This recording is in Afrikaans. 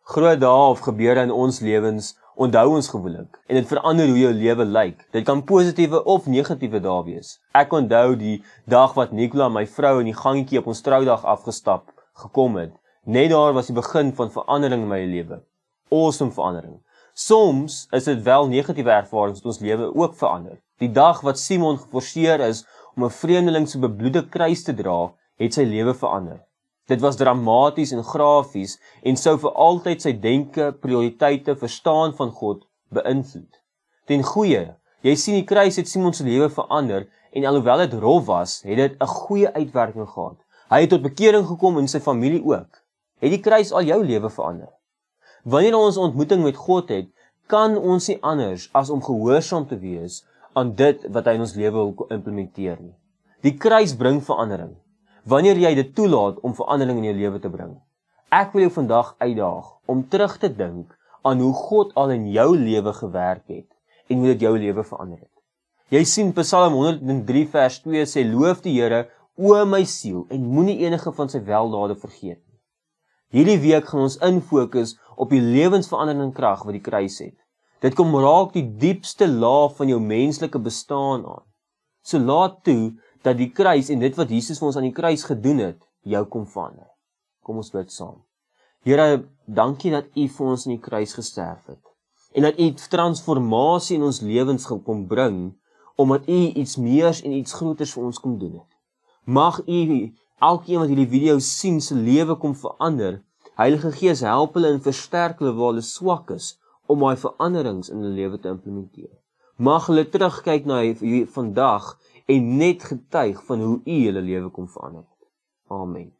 Groot dae of gebeure in ons lewens onthou ons gewoonlik en dit verander hoe jou lewe lyk. Dit kan positiewe of negatiewe dae wees. Ek onthou die dag wat Nicola, my vrou, in die gangetjie op ons troudag afgestap gekom het. Net daar was die begin van verandering in my lewe. Awesome verandering. Soms is dit wel negatiewe ervarings wat ons lewe ook verander. Die dag wat Simon geforseer is om 'n vreemdeling se bebloede kruis te dra, het sy lewe verander. Dit was dramaties en grafies en sou vir altyd sy denke, prioriteite, verstaan van God beïnvloed. Ten goeie, jy sien die kruis het Simon se lewe verander en alhoewel dit rof was, het dit 'n goeie uitwerking gehad. Hy het tot bekering gekom en sy familie ook. Het die kruis al jou lewe verander? Wanneer ons 'n ontmoeting met God het, kan ons nie anders as om gehoorsaam te wees aan dit wat hy in ons lewe wil implementeer nie. Die kruis bring verandering, wanneer jy dit toelaat om verandering in jou lewe te bring. Ek wil jou vandag uitdaag om terug te dink aan hoe God al in jou lewe gewerk het en hoe dit jou lewe verander het. Jy sien Psalm 103 vers 2 sê, loof die Here, o my siel, en moenie enige van sy weldade vergeet nie. Hierdie week gaan ons infokus op die lewensveranderende krag wat die kruis het. Dit kom raak die diepste laag van jou menslike bestaan aan. So laat toe dat die kruis en dit wat Jesus vir ons aan die kruis gedoen het, jou kom verander. Kom ons bid saam. Here, dankie dat U vir ons aan die kruis gesterf het. En dat U transformasie in ons lewens kom bring, omdat U iets meers en iets groters vir ons kom doen het. Mag U elkeen wat hierdie video sien se lewe kom verander. Heilige Gees, help hulle en versterk hulle waar hulle swak is, om daai veranderings in hulle lewe te implementeer. Mag hulle terugkyk na vandag en net getuig van hoe U hulle lewe kom verander. Amen.